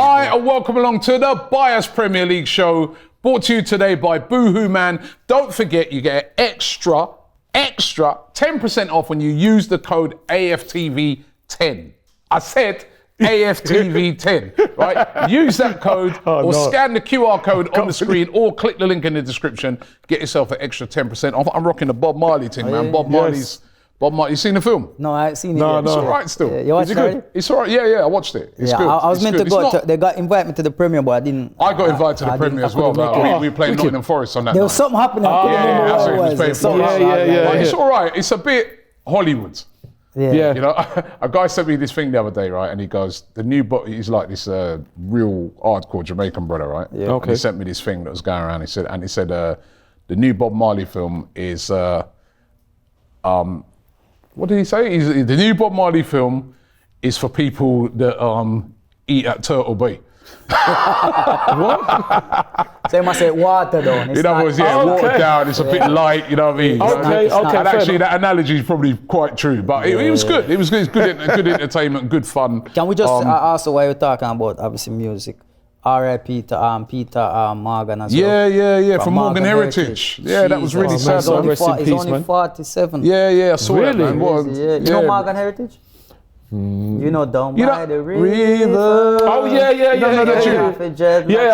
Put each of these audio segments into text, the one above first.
Hi and welcome along to the Bias Premier League show, brought to you today by Boohoo Man. Don't forget you get extra 10% off when you use the code AFTV10. I said AFTV10, right? Use that code scan the QR code on the screen or click the link in the description. Get yourself an extra 10% off. I'm rocking the Bob Marley thing, man. Bob Marley's. Bob Marley, you seen the film? No, I haven't seen it yet. It's all right still. Yeah, you watched it already? It's all right. Yeah, I watched it. It's good. I was meant to go. They got invited me to the premiere, but I didn't. I got invited to the premiere as well. We were playing Nottingham Forest on that There was something happening. absolutely. It's all right. It's a bit Hollywood. Yeah. You know, a guy sent me this thing the other day, right? And he goes, he's like this real hardcore Jamaican brother, right? Yeah. Okay. And he sent me this thing that was going around. He said, the new Bob Marley film is, what did he say? The new Bob Marley film is for people that eat at Turtle Bay. What? So you must say water down. In other words, watered down. It's a bit light. You know what I mean? Okay. And actually, that analogy is probably quite true. But it was good. It was good. It's good entertainment, good fun. Can we just also while you're talking about obviously music? R.I.P. to Peter Morgan as well. Yeah. From Morgan Heritage. Yeah, that was really sad. He's only 47. Yeah, I saw that, man. You know Morgan Heritage? You know Down by the River. Oh yeah. I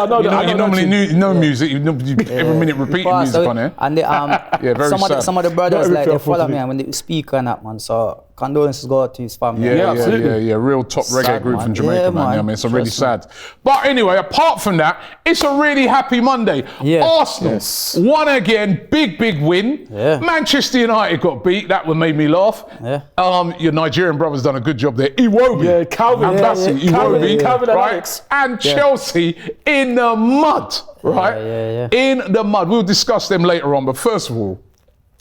know that. You normally know music. You every minute repeating music on there. And very some of the brothers like they follow me and when they speak on that, man. So condolences go out to his family. Yeah. Real top reggae group from Jamaica, man. I mean, it's really sad. But anyway, apart from that, it's a really happy Monday. Arsenal won again, big win. Manchester United got beat. That one made me laugh. Your Nigerian brother's done a good job there. Iwobi, Calvin Bassey, Iwobi, right? And Chelsea in the mud, right? In the mud. We'll discuss them later on. But first of all,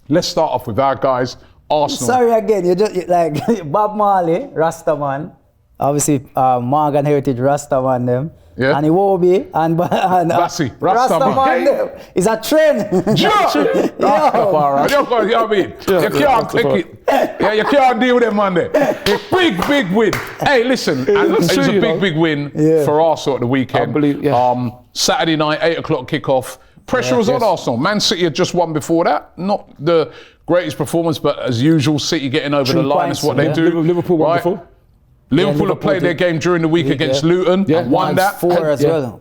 let's start off with our guys. Arsenal. Sorry again, you just like Bob Marley, Rastaman, obviously Morgan Heritage, Rastaman them, and Iwobi and Bassey, Rastaman them. It's a trend. You know what I mean? You can't take it. Yeah, you can't deal with them, man. Big win. Hey, listen, and it was a big win for Arsenal at the weekend. Saturday night, 8 o'clock kickoff. Pressure was on Arsenal. Man City had just won before that. Not the greatest performance, but as usual, City getting over the line is what they do. Liverpool won before. Liverpool had played their game during the week against Luton and won that. 4 as well.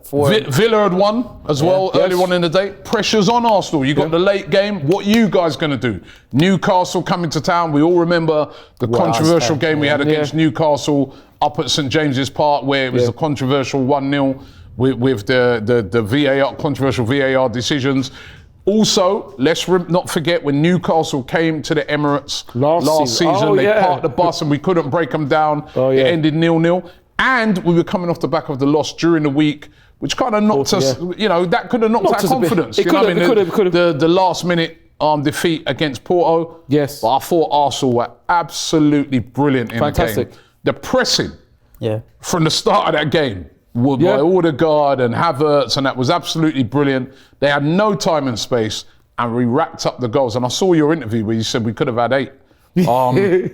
Villa had won as well earlier on in the day. Pressure's on Arsenal. You got the late game. What are you guys going to do? Newcastle coming to town. We all remember the controversial game we had against Newcastle up at St James's Park, where it was a controversial 1-0 with the VAR, controversial VAR decisions. Also, let's not forget when Newcastle came to the Emirates last season, they parked the bus and we couldn't break them down. It ended 0-0. And we were coming off the back of the loss during the week, which kind of knocked us, that could have knocked our confidence. The last minute defeat against Porto. Yes. But I thought Arsenal were absolutely brilliant in the game. The pressing from the start of that game, by Odegaard and Havertz, and that was absolutely brilliant. They had no time and space, and we racked up the goals. And I saw your interview where you said we could have had 8.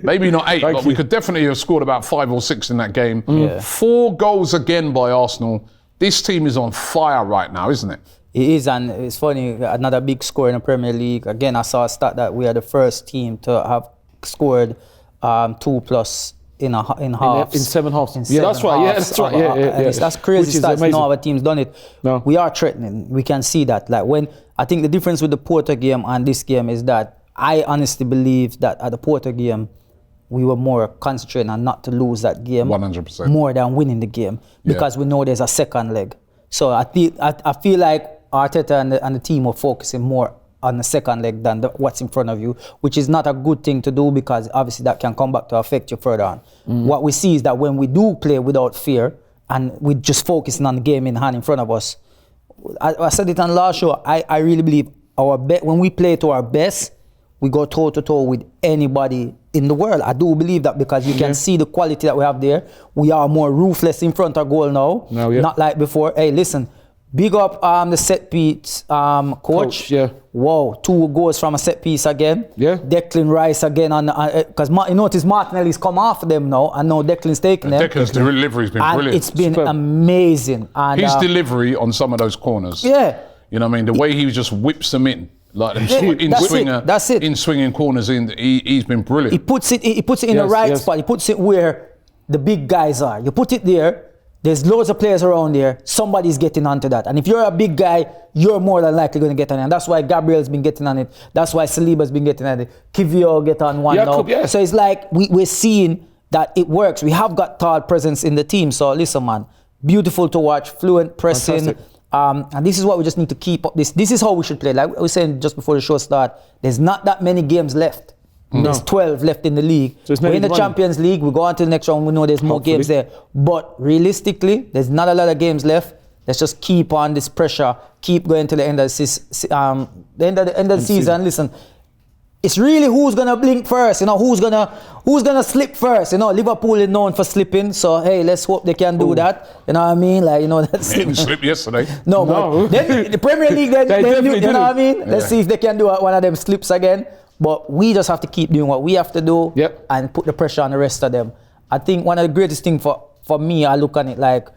Maybe not 8, but we could definitely have scored about 5 or 6 in that game. 4 goals again by Arsenal. This team is on fire right now, isn't it? It is, and it's funny, another big score in the Premier League. Again, I saw a stat that we are the first team to have scored 2+ in halves. In 7 halves. That's right. That's crazy stats. No other team's done it. No. We are threatening. We can see that. Like when I think the difference with the Porto game and this game is that I honestly believe that at the Porto game we were more concentrating on not to lose that game 100% more than winning the game because we know there's a second leg. So I feel like Arteta and the team are focusing more on the second leg than what's in front of you, which is not a good thing to do because obviously that can come back to affect you further on. What we see is that when we do play without fear and we just focusing on the game in hand in front of us, I said it on the last show, I really believe when we play to our best, we go toe to toe with anybody in the world. I do believe that because you can see the quality that we have there. We are more ruthless in front of goal now, not like before. Hey, listen, Big up the set piece coach. Yeah. Whoa, 2 goals from a set piece again. Yeah. Declan Rice again on because you notice Martinelli's come off them now, and now Declan's taking them. Declan's delivery's been and brilliant. It's been amazing. And his delivery on some of those corners. Yeah. You know what I mean? The way he just whips them in. Like That's it. in swinging corners, he's been brilliant. He puts it in the right spot. He puts it where the big guys are. You put it there. There's loads of players around there. Somebody's getting onto that. And if you're a big guy, you're more than likely going to get on it. And that's why Gabriel's been getting on it. That's why Saliba's been getting on it. Kivio get on one now. Yeah. So it's like we're seeing that it works. We have got tall presence in the team. So listen, man, beautiful to watch, fluent pressing. And this is what we just need to keep up. This is how we should play. Like I was saying just before the show started, there's not that many games left. There's 12 left in the league. So we're in the Champions League. We go on to the next round. We know there's more games there. But realistically, there's not a lot of games left. Let's just keep on this pressure. Keep going to the end of the season. Listen, it's really who's gonna blink first. You know, who's gonna slip first. You know, Liverpool is known for slipping. So hey, let's hope they can do that. You know what I mean? Like, you know, that's didn't slip yesterday. No. But then, the Premier League, they you know what I mean? Yeah. Let's see if they can do one of them slips again. But we just have to keep doing what we have to do and put the pressure on the rest of them. I think one of the greatest things for me, I look at it like,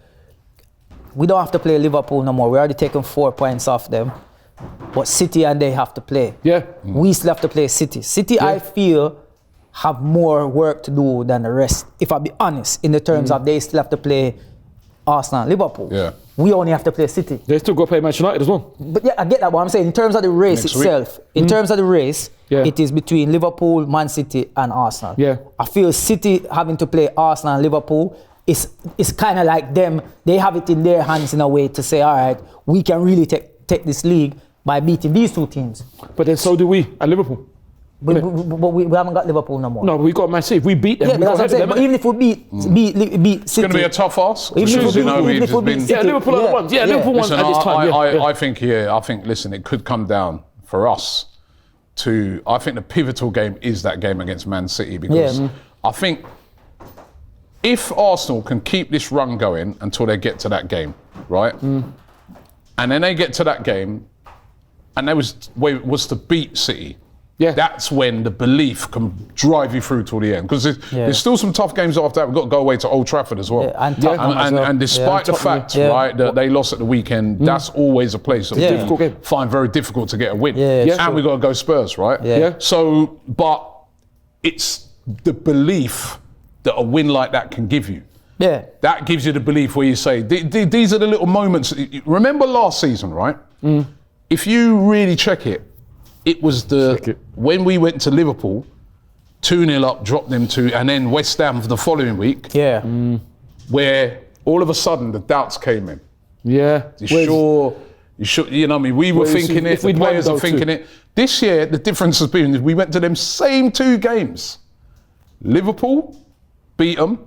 we don't have to play Liverpool no more. We're already taking 4 points off them. But City and they have to play. Yeah. We still have to play City. City, I feel, have more work to do than the rest, if I be honest, in the terms of they still have to play Arsenal and Liverpool. Yeah. We only have to play City. They still got to play Manchester United as well. But yeah, I get that. What I'm saying, in terms of the race itself, it is between Liverpool, Man City, and Arsenal. Yeah. I feel City having to play Arsenal and Liverpool is kind of like them. They have it in their hands in a way to say, all right, we can really take this league by beating these 2 teams. But then so do we at Liverpool. But we haven't got Liverpool no more. No, but we got Man City. If we beat them, yeah, but that's what I'm saying. But even if we beat City, it's going to be a tough ask. Liverpool are the ones. Yeah, Liverpool ones at this time. I think. Listen, it could come down for us to. I think the pivotal game is that game against Man City because I think if Arsenal can keep this run going until they get to that game, right, and then they get to that game, and was to beat City. Yeah, that's when the belief can drive you through till the end. Because there's still some tough games after that. We've got to go away to Old Trafford as well. And despite the fact, right, that they lost at the weekend, that's always a place that we find very difficult to get a win. And we've got to go Spurs, right? So, but it's the belief that a win like that can give you. Yeah. That gives you the belief where you say, these are the little moments. Remember last season, right? If you really check it, it was when we went to Liverpool, 2-0 up, dropped them to, and then West Ham for the following week. Yeah. Where all of a sudden the doubts came in. Yeah. You sure, you know what I mean? We were thinking it, the players are thinking it. This year, the difference has been we went to them same 2 games. Liverpool, beat them,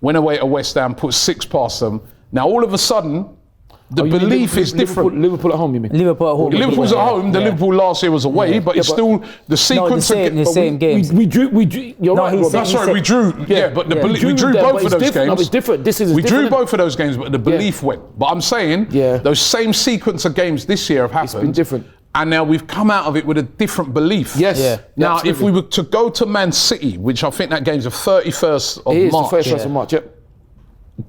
went away to West Ham, put 6 past them. Now all of a sudden, the belief is different. Liverpool at home, you mean? Liverpool at home. Liverpool's at home. The Liverpool last year was away, but it's still the sequence of the same games. We drew. You're right. That's right. We drew. Yeah, but we drew both of those games. No, it's different. We drew both of those games, but the belief went. But I'm saying those same sequence of games this year have happened. It's been different. And now we've come out of it with a different belief. Yes. Yeah. Now, if we were to go to Man City, which I think that game's the 31st of March. It is the 31st of March. Yep.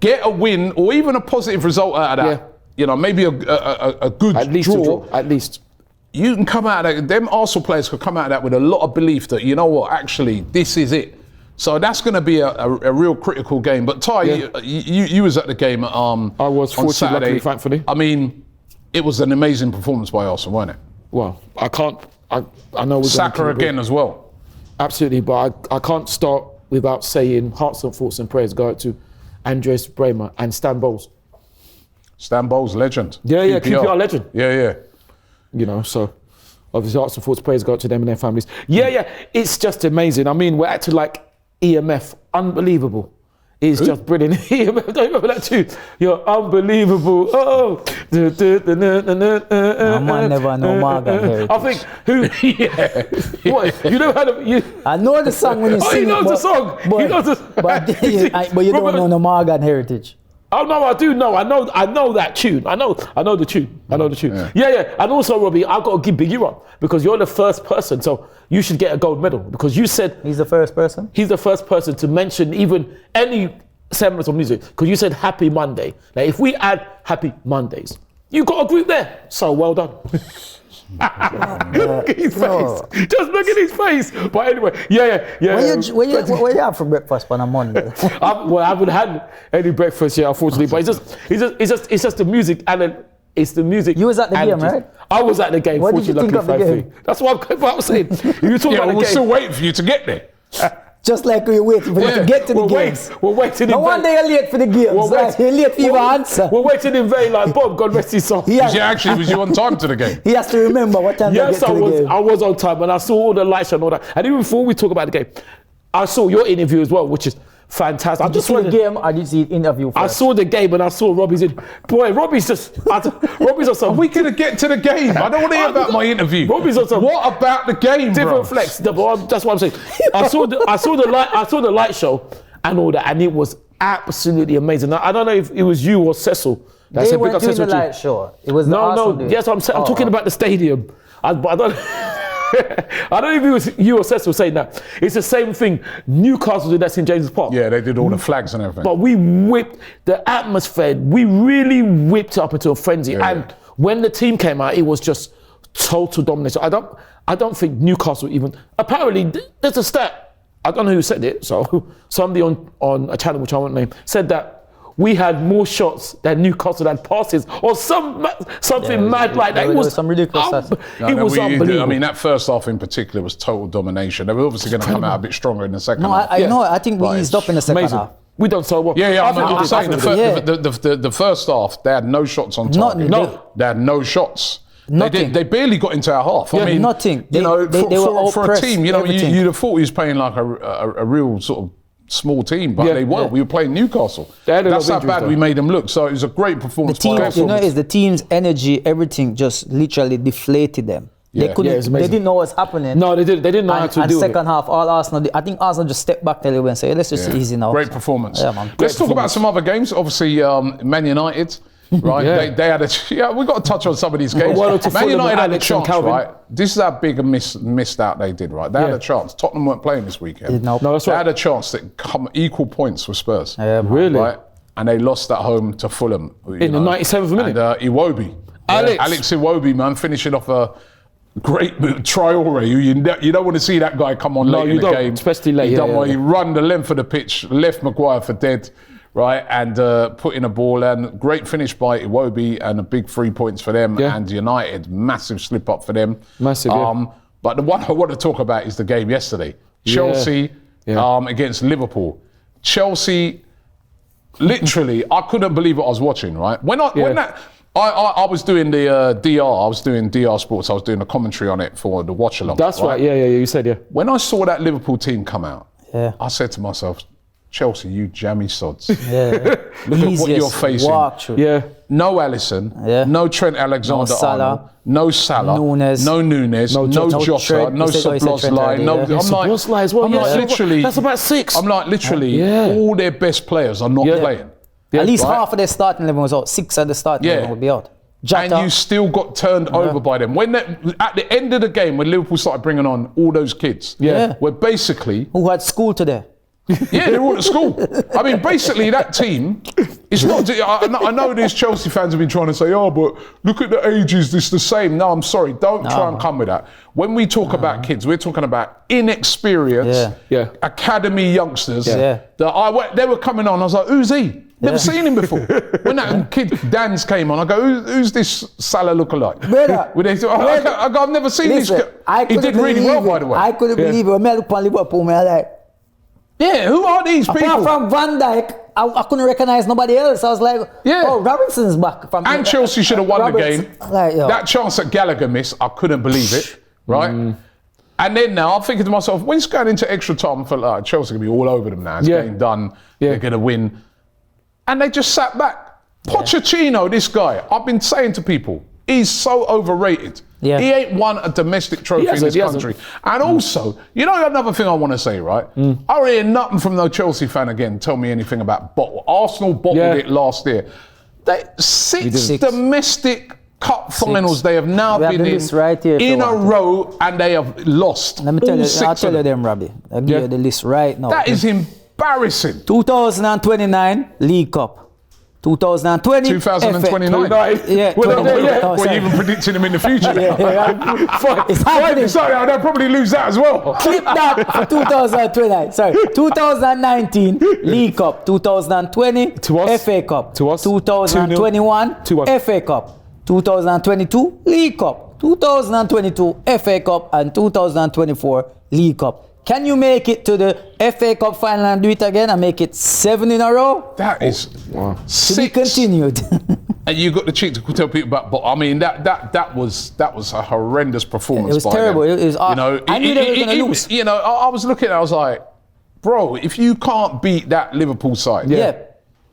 Get a win or even a positive result out of that. Yeah. You know, maybe a good draw. At least. You can come out of that, them Arsenal players could come out of that with a lot of belief that, you know what, actually, this is it. So that's going to be a real critical game. But Ty, you was at the game I was, on Saturday. Luckily, thankfully. I mean, it was an amazing performance by Arsenal, wasn't it? Well, I know we're Saka again as well. Absolutely, but I can't start without saying hearts and thoughts and prayers go out to Andres Bremer and Stan Bowles. Stan Bowles, legend. Yeah, QPR legend. Yeah. You know, so obviously hearts and thoughts, prayers go out to them and their families. Yeah, it's just amazing. I mean, we're acting like EMF, unbelievable. It's just brilliant. EMF, don't you remember that too? You're unbelievable. Oh. Man never know Morgan Heritage. I think What? You never had I know the song when you sing it. He knows the song. But you don't know no Morgan Heritage. Oh no, I do know. I know that tune. I know the tune. I know the tune. Yeah. And also, Robbie, I've got to give big you up because you're the first person. So you should get a gold medal because you said He's the first person? he's the first person to mention even any semblance of music because you said Happy Monday. Now, if we add Happy Mondays, you got a group there. So well done. Look at his face. Just look at his face. But anyway, What you have for breakfast on a Monday? I haven't had any breakfast yet, unfortunately. But it's just the music and then it's the music. You was at the game, right? I was at the game. What did you think of the game? That's what I'm saying. You talking about the we're game. still waiting for you to get there. Just like we're waiting for you to get to the games. We're waiting in No vain. wonder you're late for the games. You're late for your answer. We're waiting in vain like Bob, God rest his soul. Was you on time to the game? He has to remember what time Yes, they get to the game. I was on time and I saw all the lights and all that. And even before we talk about the game, I saw your interview as well, which is fantastic. Did you see the game or did you see the interview first? I saw the game and I saw Robbie's in. Boy, Robbie's on some. We could get to the game. I don't want to hear about my interview. Robbie's on some. What about the game, Different bro? flex. That's what I'm saying. I saw the light show and all that, and it was absolutely amazing. Now, I don't know if it was you or Cecil. That They said, weren't pick up doing the Cecil too. light show. It was the Arsenal doing. Yes, I'm talking about the stadium. I don't. I don't know if it was you or Cecil saying that. It's the same thing. Newcastle did that St James's Park. Yeah, they did all the flags and everything. But we whipped the atmosphere. We really whipped it up into a frenzy. And when the team came out, it was just total domination. I don't think Newcastle even. Apparently, there's a stat. I don't know who said it. So somebody on a channel which I won't name said that we had more shots than Newcastle had passes, or something mad like that. It was some ridiculous stats. It was unbelievable. I mean, that first half in particular was total domination. They were obviously going to come out a bit stronger in the second half. I think we eased up in the second amazing. half. We done so well. Yeah, I'm saying Yeah. the first half, they had no shots on target. They had no shots. Nothing. They barely got into our half. I mean, nothing. They were for a outpressed team, you everything. you'd have thought he was playing like a real sort of small team, but they were. We were playing Newcastle. That's how bad we made them look. So it was a great performance. The team's energy, everything just literally deflated them. They couldn't. They didn't know what's happening. No, they didn't. They didn't know how to do it. And second half, all Arsenal. I think Arsenal just stepped back a little bit and said, "Let's just easy now." Great performance. Yeah, man. Let's talk about some other games. Obviously, Man United. Right, they had we've got to touch on some of these games. Man United had a chance, right? This is how big a missed out they did, right? They had a chance. Tottenham weren't playing this weekend. No, that's they right. had a chance to come equal points with Spurs. Really? Right? And they lost at home to Fulham. In the 97th minute. And Iwobi. Alex Iwobi, man, finishing off a great Traore, who you don't want to see that guy come on late in the game. Especially late. He run the length of the pitch, left Maguire for dead. Right, and put in a ball, and great finish by Iwobi, and a big 3 points for them. And United, massive slip up for them. Massive. But the one I want to talk about is the game yesterday. Chelsea against Liverpool. Chelsea, literally, I couldn't believe what I was watching. Right, when I was doing the DR, I was doing DR Sports. I was doing a commentary on it for the watch along. That's right. Yeah. You said When I saw that Liverpool team come out, I said to myself, Chelsea, you jammy sods. Look at what you're facing. No Alisson, no Trent Alexander-Arnold, no Salah, no Nunes, no Jota, no Szoboszlai. I'm like, literally, that's about 6. I'm like, literally, all their best players are not playing. At least half of their starting 11 was out. 6 of the starting 11 would be out. Jota. And you still got turned over by them. When at the end of the game, when Liverpool started bringing on all those kids, where basically... Who had school today. Yeah, they're all at school. I mean, basically, that team, it's not... I know these Chelsea fans have been trying to say, but look at the ages, it's the same. No, I'm sorry, don't try and come with that. When we talk about kids, we're talking about inexperienced academy youngsters. That they were coming on, I was like, who's he? Never seen him before. When that kid Dan's came on, I go, who's this Salah lookalike? I've never seen this guy. He did really well, by the way. I couldn't believe it. When I look on Liverpool, I like... Yeah, who are these people? Apart from Van Dijk, I couldn't recognize nobody else. I was like, Robinson's back. And Chelsea should have won the game. That chance that Gallagher missed, I couldn't believe it, right? And then now I'm thinking to myself, when it's going into extra time, I felt like Chelsea going to be all over them now. It's getting done. They're going to win. And they just sat back. Pochettino, this guy, I've been saying to people, He's so overrated. Yeah. He ain't won a domestic trophy in this country. And also, you know another thing I want to say, right? I don't hear nothing from no Chelsea fan again tell me anything about bottle. Arsenal bottled it last year. Six domestic cup finals they have now been in right here in a row, and they have lost. Let me tell you, I'll tell you them. them, Robbie. I'll give you the list right now. That is embarrassing. 2029 League Cup. 2020. 2029. Yeah. We're even predicting them in the future. It's happening. Sorry, I'll probably lose that as well. Clip that for 2029. Sorry. 2019 League Cup. 2020 FA Cup. 2021 FA Cup. 2022 League Cup. 2022 FA Cup and 2024 League Cup. Can you make it to the FA Cup final and do it again and make it 7 in a row? That is To be continued. And you got the cheek to tell people about, but I mean that was a horrendous performance. It was by terrible. them. It was, you know, I knew they were going to lose. You know, I was looking, I was like, bro, if you can't beat that Liverpool side,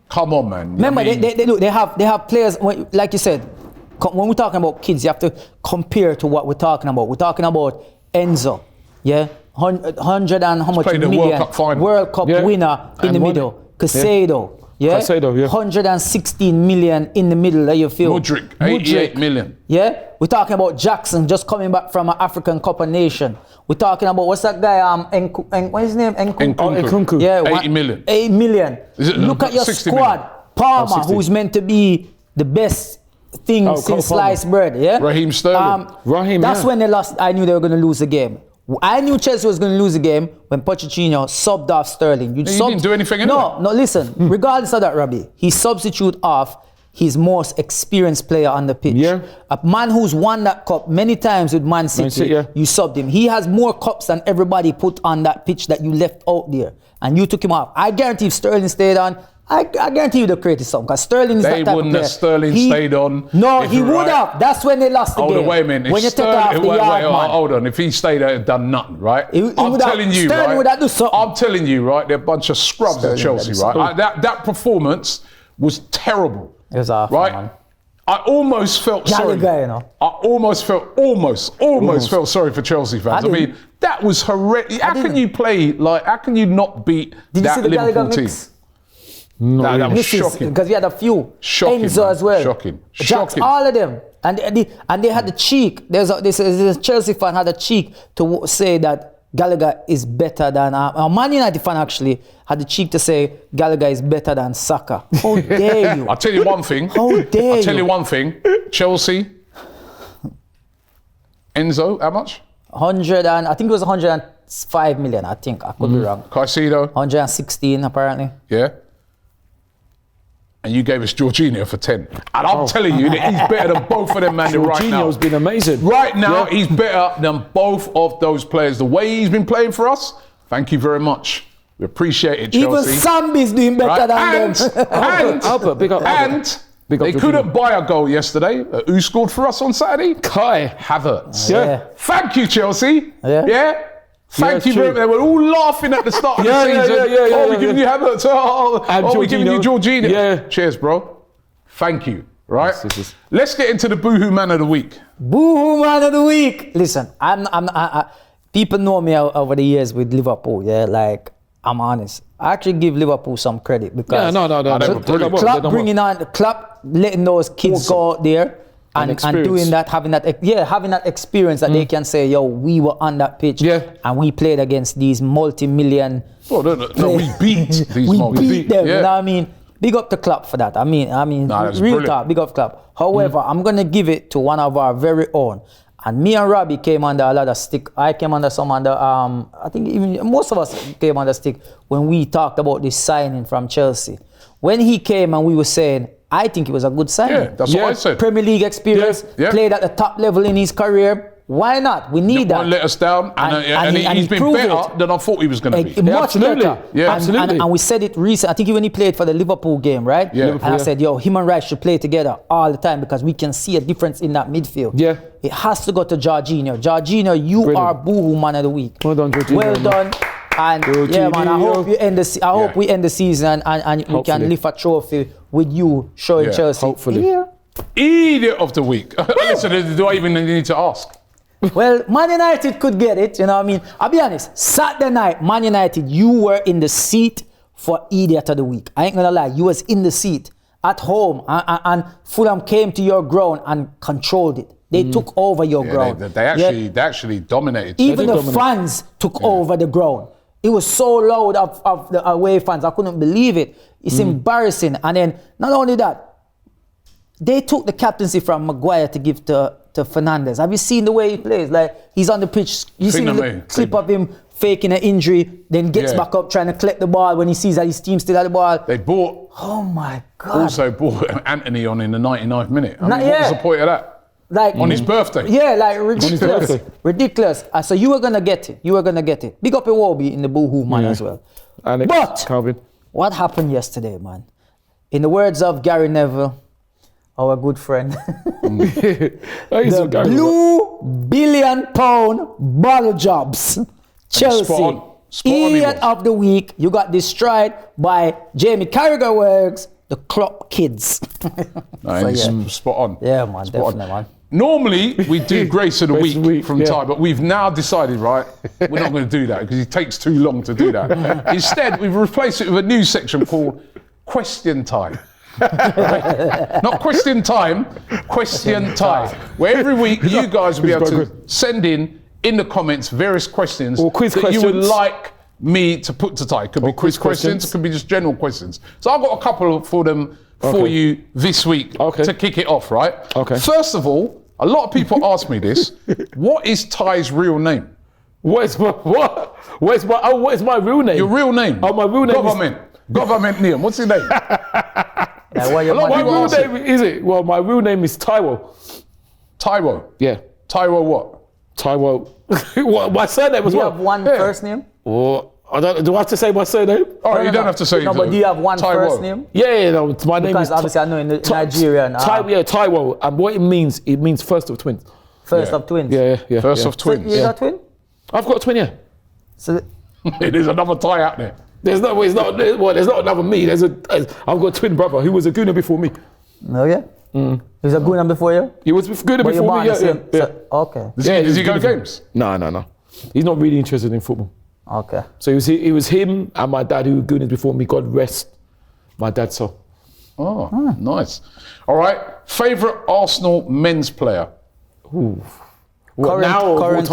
come on, man. Remember, I mean, they have players, like you said, when we're talking about kids, you have to compare to what we're talking about. We're talking about Enzo, 100 and how much million World Cup winner in the middle. Casado, Casado, 116 million in the middle. You feel Mudryk, 88 million. Yeah, we're talking about Jackson just coming back from an African Cup of Nation. We're talking about what's that guy? What's his name? Nkunku. Yeah, 80 million. 8 million. Look at your squad. Million. Palmer, who's meant to be the best thing since sliced bread. Yeah, Raheem Sterling. That's when they lost. I knew they were going to lose the game. I knew Chelsea was going to lose the game when Pochettino subbed off Sterling. He didn't do anything anyway. No, listen. Regardless of that, Robbie, he substituted off his most experienced player on the pitch. Yeah. A man who's won that cup many times with Man City, you subbed him. He has more cups than everybody put on that pitch that you left out there. And you took him off. I guarantee if Sterling stayed on, I guarantee you they created something, because Sterling is that type of player. They wouldn't have Sterling stayed on. No, he would have. That's when they lost the game. Wait a minute. When you take off the yard man. Hold on. If he stayed there, he'd done nothing, right? I'm telling you, Sterling would have done something. I'm telling you, right? They're a bunch of scrubs at Chelsea, right? That performance was terrible. It was awful, right? man. I almost felt sorry. Guy, you know. I almost felt sorry for Chelsea fans. I mean, that was horrendous. How can you play how can you not beat that Liverpool team? No, that was shocking. Because we had a few. Shocking, Enzo man. as well. Shocking. Jacks, all of them. And they had the cheek. There's a Chelsea fan had the cheek to say that Gallagher is better than a Man United fan actually had the cheek to say Gallagher is better than Saka. How dare you? I'll tell you one thing. How dare you? I'll tell you one thing. Chelsea. Enzo, how much? 100 and I think it was 105 million. I think I could be wrong. Caicedo. 116 apparently. Yeah. And you gave us Jorginho for 10. And I'm telling you that he's better than both of them, man, right now. Jorginho's been amazing. Right now, he's better than both of those players. The way he's been playing for us, thank you very much. We appreciate it, Chelsea. Even Sambi's doing better than them. Albert, big up Albert. And they couldn't buy a goal yesterday. Who scored for us on Saturday? Kai Havertz. Yeah. Thank you, Chelsea. Yeah. Thank you very much. They were all laughing at the start of the season. We're giving you Havertz. We're giving you Jorginho. Yeah. Cheers, bro. Thank you. Right? Let's get into the Boohoo Man of the Week. Boohoo Man of the Week. Listen, people know me over the years with Liverpool. Yeah, like I'm honest. I actually give Liverpool some credit because Klopp bringing on Klopp, letting those kids go out there. And doing that, having that experience that they can say, yo, we were on that pitch and we played against these multi-million. Oh, no, we beat these we beat them, you know what I mean? Big up to Klopp for that. I mean, real talk, big up Klopp. However, I'm going to give it to one of our very own. And me and Robbie came under a lot of stick. I came under I think even most of us came under stick when we talked about this signing from Chelsea. When he came and we were saying, I think it was a good signing. Yeah, that's what I said. Premier League experience, played at the top level in his career. Why not? We need that. Won't let us down, and he's been better than I thought he was going to be. Much better. Yeah, absolutely. And we said it recently. I think when he played for the Liverpool game, right? Yeah. And I said, yo, him and Rice should play together all the time because we can see a difference in that midfield. Yeah. It has to go to Jorginho. Jorginho, you are Boohoo Man of the Week. Well done, Jorginho. Well done. And yeah, man, I hope we end the season and we can lift a trophy with you showing Chelsea. Hopefully. Here Eeeediot of the week. Listen, do I even need to ask? Well, Man United could get it, you know what I mean? I'll be honest, Saturday night, Man United, you were in the seat for Eeeediot of the week. I ain't gonna lie, you was in the seat at home and Fulham came to your ground and controlled it. They took over your ground. They actually dominated. Even the fans took over the ground. It was so loud of the away fans. I couldn't believe it. It's embarrassing. And then, not only that, they took the captaincy from Maguire to give to Fernandes. Have you seen the way he plays? Like, he's on the pitch. You seen the clip of him faking an injury, then gets back up trying to collect the ball when he sees that his team still had the ball. They bought... Oh, my God. Also bought Anthony on in the 99th minute. I mean, what was the point of that? Like, on his birthday. Yeah, like ridiculous. Ridiculous. So you were going to get it. You were going to get it. Big up Iwobi in the Boohoo Man as well. Alex, but Calvin. What happened yesterday, man? In the words of Gary Neville, our good friend, the blue billion-pound bottle jobs. Chelsea, Spot on Eeeediot of the week. You got destroyed by Jamie Carragher works, the Klopp kids. Spot on. Yeah, man, definitely, man. Normally, we do Grace of the Week from Ty, but we've now decided, right, we're not going to do that because it takes too long to do that. Instead, we've replaced it with a new section called Question Time. Right? Not Question Time, Question Time. Where every week you guys will be able to send in the comments various questions or quiz that questions you would like me to put to Ty. It could be quiz questions, it could be just general questions. So I've got a couple for them for you this week to kick it off, right? Okay. First of all, a lot of people ask me this. What is Ty's real name? What is my real name? Your real name? Oh, my real name Government name. What's your name? My real name is it? Well, my real name is Taiwo. Taiwo? Yeah. Taiwo what? Taiwo. What, my surname as well. Do you have one first name? Or do I have to say my surname? All right, you don't have to say. No, but do you have one first name? Yeah, no, my name is. Because obviously I know in Nigeria. Taiwo, and what it means first of twins. First of twins. Yeah. First of twins. So you're a twin? I've got a twin, yeah. So there's another Ty out there. There's not another me. I've got a twin brother who was a Gooner before me. No, yeah. He was a Gooner before you. He was Gooner before me. Yeah. So, okay. Does he go games? No. He's not really interested in football. Okay. So it was him and my dad who were Goonies before me. God rest my dad's soul. Oh, nice. All right. Favourite Arsenal men's player? Ooh. What, now or all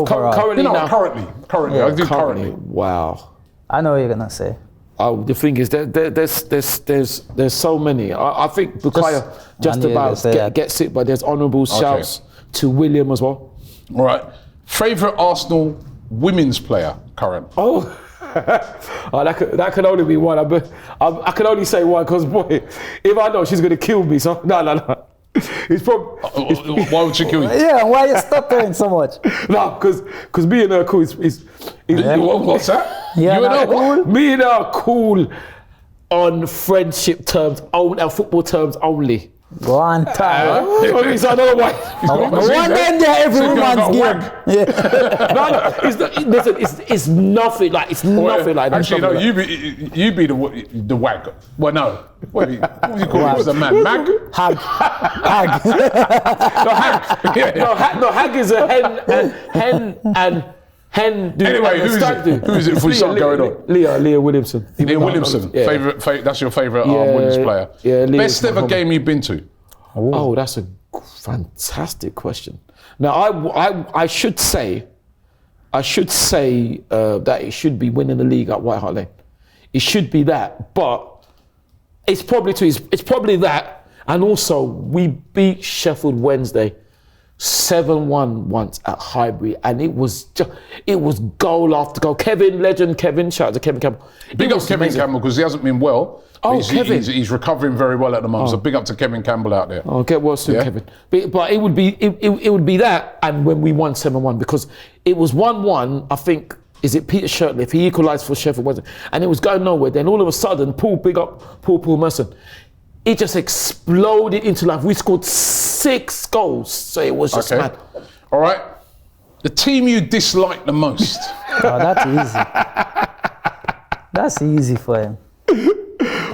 time? Currently now. Currently. Yeah. I do currently. Wow. I know what you're gonna say. Oh, the thing is, there's so many. I think Bukayo just about gets it, but there's honourable shouts to William as well. All right. Favourite Arsenal women's player current? Oh, that could only be one. I can only say one because, boy, if I know, she's going to kill me. So, no. It's probably. Why would she kill you? Yeah, why are you stuttering so much? No, because me and her cool is what's that? Yeah, you and her cool? Me and her are cool on friendship terms, football terms only. Go on, Ty. So I don't know why. One day there, every woman's game. Listen, it's nothing like that. Actually, no, you be the wag. Well, no. What do you call it? What's a man? Mag? Hag. Hag is a hen and hen. Anyway, who is it? If we start going on, Leah Williamson. Leah Williamson. Favorite. That's your favorite women's player. Yeah. Best ever game you've been to? Oh, that's a fantastic question. Now, I should say that it should be winning the league at White Hart Lane. It should be that, but it's probably that, and also we beat Sheffield Wednesday 7-1 once at Highbury, and it was goal after goal. Legend Kevin, shout out to Kevin Campbell. Big up Kevin Campbell because he hasn't been well. Kevin. He's recovering very well at the moment. So big up to Kevin Campbell out there. Oh, get well soon, Kevin. But it would be that, and when we won 7-1 because it was 1-1. I think is Peter Shirtliff? He equalised for Sheffield Wednesday, and it was going nowhere. Then all of a sudden, Paul Merson. It just exploded into life. We scored 6 goals, so it was just mad. All right. The team you dislike the most? Oh, that's easy. That's easy for him.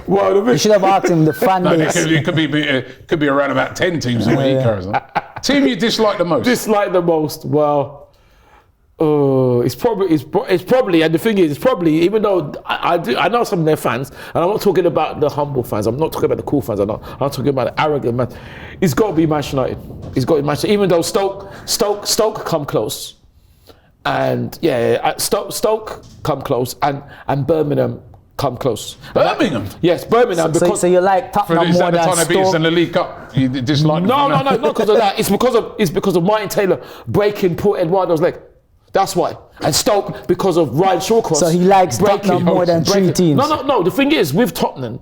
Well, You should have asked him the fan No, base. it could be around about 10 teams in what he carries on. Team you dislike the most? Dislike the most. Well, it's probably, and the thing is, it's probably, even though I know some of their fans, and I'm not talking about the humble fans, I'm not talking about the cool fans, I'm talking about the arrogant man. It's got to be Manchester United. It's got to be Manchester, even though Stoke come close, and Stoke come close, and Birmingham come close. Birmingham? Yes, Birmingham. So you like Tottenham Is more that the than time they beat us in Stoke? the League Cup? You dislike them? No, not because of that. It's because of Martin Taylor breaking Port Eduardo's leg. That's why. And Stoke because of Ryan Shawcross. So he likes Tottenham more than three teams. No. The thing is, with Tottenham,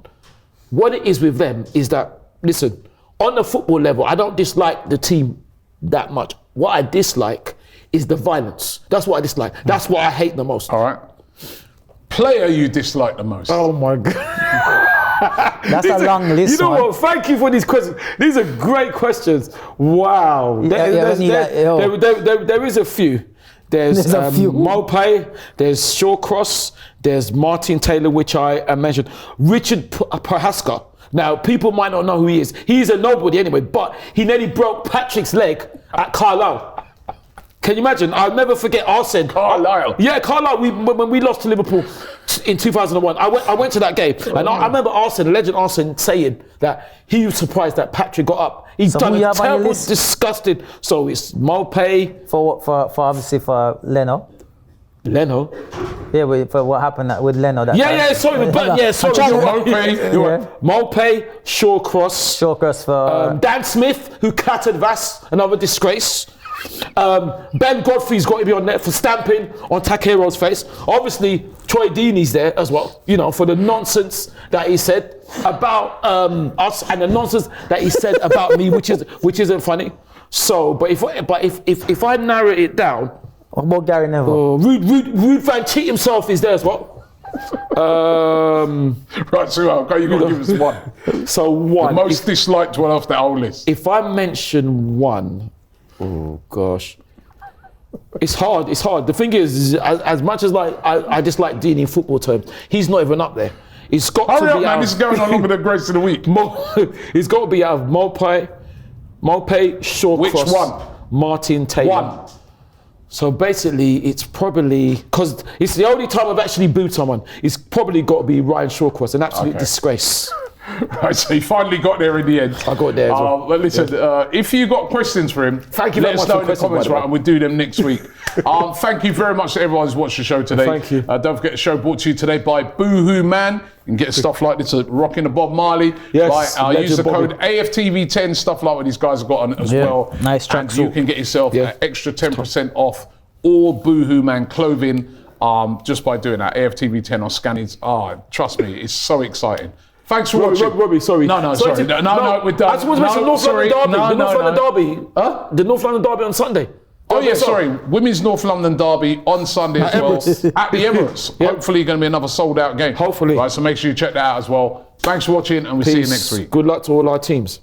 what it is with them is that, listen, on the football level, I don't dislike the team that much. What I dislike is the violence. That's what I dislike. That's what I hate the most. All right. Player you dislike the most? Oh my God. That's a long list. You know man. what? Thank you for these questions. These are great questions. Wow. There is a few. There's a few. Mopay, there's Shawcross, there's Martin Taylor, which I mentioned. Richard Prohaska. Now, people might not know who he is. He's a nobody anyway, but he nearly broke Patrick's leg at Carlisle. Can you imagine? I'll never forget Arsene. Carlisle. Yeah, Carlisle. When we lost to Liverpool in 2001, I went to that game, and I remember Arsene, legend Arsene, saying that he was surprised that Patrick got up. He's So done who you a have on your terrible, list? disgusted. So it's Mopay, For obviously for Leno. Leno. Yeah, for what happened with Leno. That Sorry. Mopay, Shawcross. Shawcross for Dan Smith, who cattered Vass, another disgrace. Ben Godfrey's got to be on net for stamping on Takero's face. Obviously, Troy Deeney's there as well, you know, for the nonsense that he said about us and the nonsense that he said about me, which isn't funny. So, but if I narrow it down, what about Gary Neville? Rude Van Cheat himself is there as well. Right, so okay, you've got to give us one. So one. The most disliked one off that whole list. If I mention one, oh gosh, it's hard. The thing is, as much as like I dislike Dean in football terms, he's not even up there. It's got Hurry to up, be man! out. This is going on longer than Grace of the Week. It's got to be out of Mopay, Shawcross. Which one? Martin Taylor. One. So basically, it's probably because it's the only time I've actually booed someone. It's probably got to be Ryan Shawcross, an absolute disgrace. Right, so you finally got there in the end. I got there as well. But listen, if you got questions for him, Thank you let very us much know for in the questions, comments, by the right, way. and we'll do them next week. Thank you very much to everyone who's watched the show today. Thank you. Don't forget the show brought to you today by Boohoo Man. You can get stuff like this at Rocking the Bob Marley. Yes, Right, use the legend code AFTV10, stuff like what these guys have got on it as well. Nice And tracksuit. you can get yourself an extra 10% off all Boohoo Man clothing just by doing that. AFTV10 or scanning. Trust me, it's so exciting. Thanks for watching. Robbie, sorry. No, sorry. No, we're done. I just want to mention North London Derby. The North London Derby. Huh? The North London Derby on Sunday. Oh yeah, sorry. Women's North London Derby on Sunday as well Emirates. at the Emirates. Hopefully, going to be another sold-out game. Hopefully. Right, so make sure you check that out as well. Thanks for watching, and we'll see you next week. Good luck to all our teams.